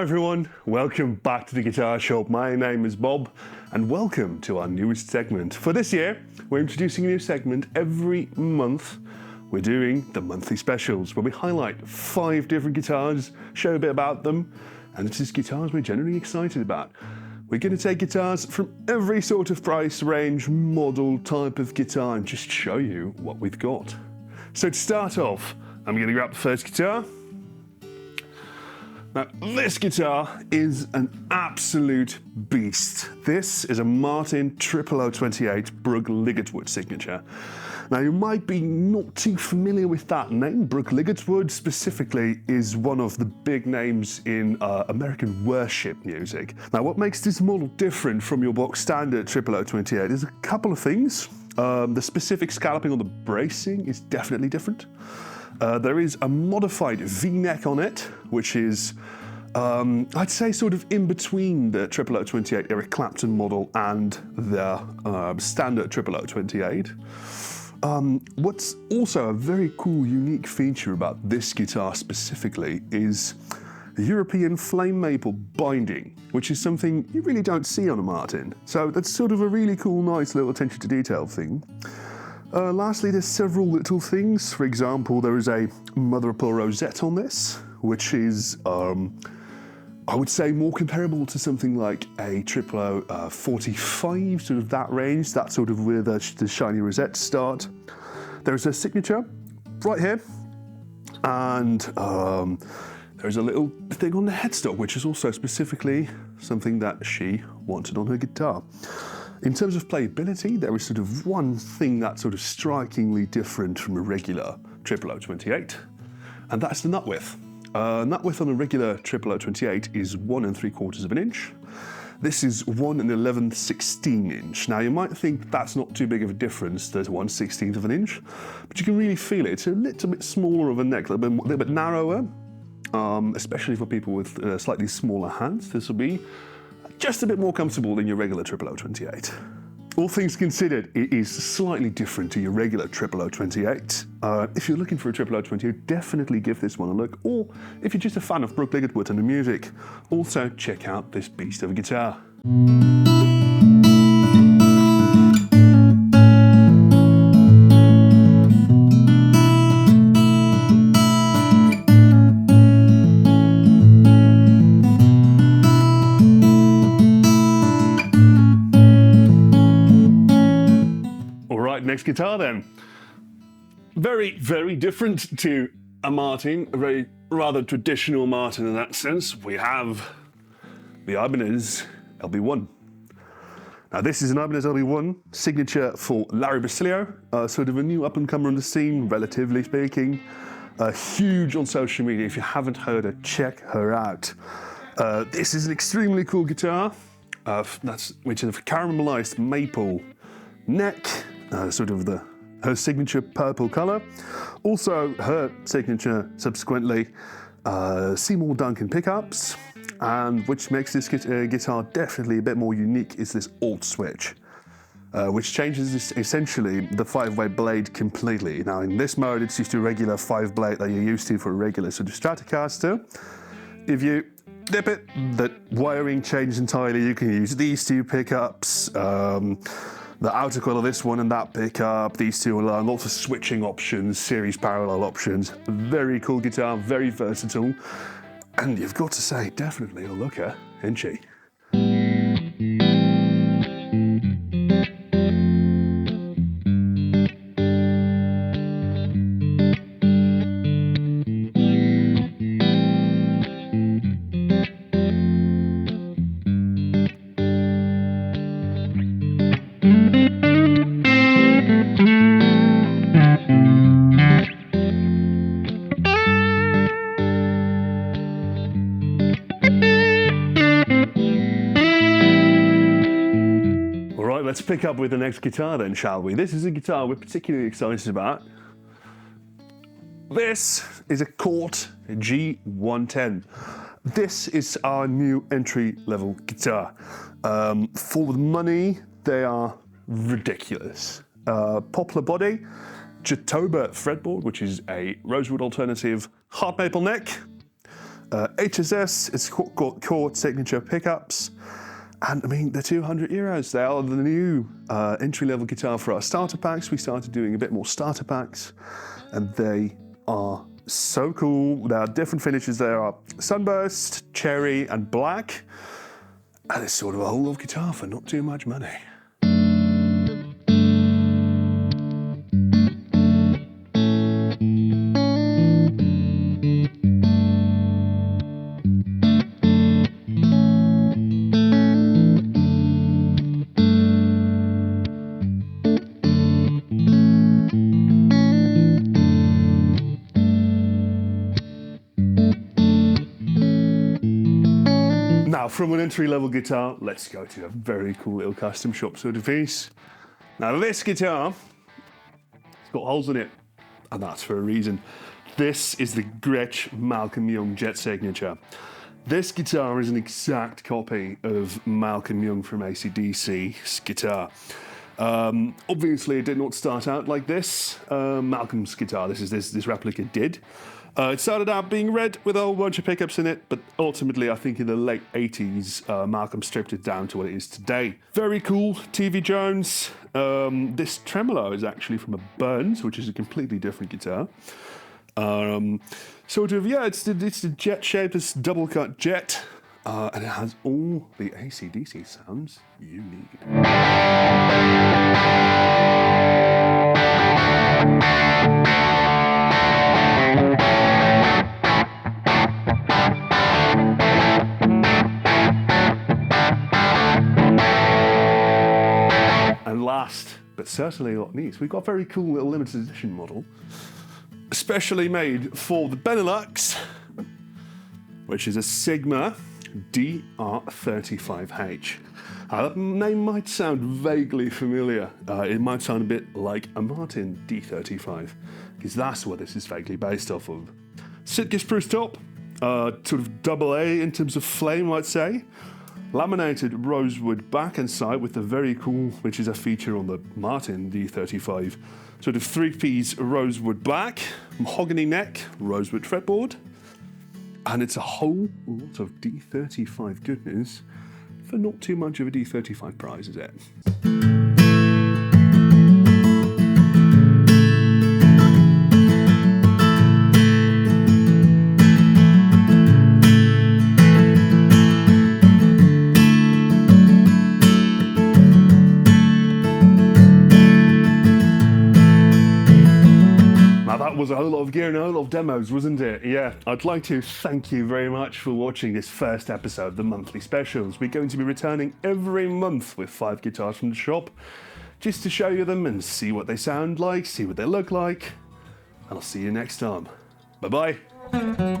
everyone, welcome back to the Guitar Shop. My name is Bob and welcome to our newest segment. For this year, we're introducing a new segment every month. We're doing the monthly specials where we highlight 5 different guitars, show a bit about them, and it's just guitars we're generally excited about. We're going to take guitars from every sort of price range, model, type of guitar, and just show you what we've got. So to start off, I'm going to grab the first guitar. Now, this guitar is an absolute beast. This is a Martin Triple O28 Brooke Ligertwood signature. Now, you might be not too familiar with that name. Brooke Ligertwood specifically is one of the big names in American worship music. Now, what makes this model different from your box standard Triple O28 is a couple of things. The specific scalloping on the bracing is definitely different. There is a modified V-neck on it, which is, I'd say, sort of in between the Triple O28 Eric Clapton model and the standard Triple O28. What's also a very cool, unique feature about this guitar specifically is the European flame maple binding, which is something you really don't see on a Martin. So that's sort of a really cool, nice little attention to detail thing. Lastly, there's several little things. For example, there is a mother of pearl rosette on this, which is, I would say, more comparable to something like a Triple O45, sort of that range. That's sort of where the shiny rosettes start. There's a signature right here, and there's a little thing on the headstock, which is also specifically something that she wanted on her guitar. In terms of playability, there is sort of one thing that's sort of strikingly different from a regular Triple O28, and that's the nut width. Nut width on a regular Triple O28 is 1 3/4 of an inch. This is 1 11/16 inch. Now, you might think that's not too big of a difference, there's 1/16 of an inch, but you can really feel it. It's a little bit smaller of a neck, a little bit narrower, especially for people with slightly smaller hands. This will be just a bit more comfortable than your regular Triple O28. All things considered, it is slightly different to your regular Triple O28. If you're looking for a Triple O28, definitely give this one a look. Or if you're just a fan of Brooke Ligertwood and the music, also check out this beast of a guitar. Next guitar then. Very, very different to a Martin, a very rather traditional Martin in that sense. We have the Ibanez LB1. Now, this is an Ibanez LB1 signature for Larry Basilio, sort of a new up-and-comer on the scene, relatively speaking. Huge on social media. If you haven't heard her, check her out. This is an extremely cool guitar, which is a caramelized maple neck. Sort of her signature purple color. Also, her signature, subsequently, Seymour Duncan pickups, and which makes this guitar definitely a bit more unique is this alt switch, which changes essentially the 5-way blade completely. Now, in this mode, it's just a regular 5 blade that you're used to for a regular sort of Stratocaster. If you dip it, the wiring changes entirely. You can use these 2 pickups. The outer coil of this one and that pickup, these 2 alone, lots of switching options, series parallel options. Very cool guitar, very versatile. And you've got to say, definitely a looker, isn't she? Let's pick up with the next guitar then, shall we? This is a guitar we're particularly excited about. This is a Cort G110. This is our new entry-level guitar. For the money, they are ridiculous. Poplar body, Jatoba fretboard, which is a rosewood alternative, hard maple neck, HSS, it's got Cort signature pickups. And I mean, they're €200. They are the new entry-level guitar for our starter packs. We started doing a bit more starter packs, and they are so cool. There are different finishes. There are sunburst, cherry, and black. And it's sort of a whole lot of guitar for not too much money. Now, from an entry-level guitar, let's go to a very cool little custom shop sort of piece. Now, this guitar, it's got holes in it, and that's for a reason. This is the Gretsch Malcolm Young Jet Signature. This guitar is an exact copy of Malcolm Young from AC/DC's guitar. Obviously, it did not start out like this. Malcolm's guitar, this replica did. It started out being red with a whole bunch of pickups in it, but ultimately I think in the late 80s, Malcolm stripped it down to what it is today. Very cool, TV Jones. This tremolo is actually from a Burns, which is a completely different guitar. Sort of, yeah, it's the jet shape, this double cut jet, and it has all the AC/DC sounds you need. And last, but certainly not least, we've got a very cool little limited edition model, especially made for the Benelux, which is a Sigma DR-35H. That name might sound vaguely familiar. It might sound a bit like a Martin D35, because that's what this is vaguely based off of. Sitka spruce top, sort of double A in terms of flame, I'd say. Laminated rosewood back and side with the very cool, which is a feature on the Martin D35, sort of three-piece rosewood back, mahogany neck, rosewood fretboard, and it's a whole lot of D35 goodness for not too much of a D35 prize, is it? That was a whole lot of gear and a whole lot of demos, wasn't it? Yeah, I'd like to thank you very much for watching this first episode of the monthly specials. We're going to be returning every month with 5 guitars from the shop, just to show you them and see what they sound like, see what they look like, and I'll see you next time. Bye-bye.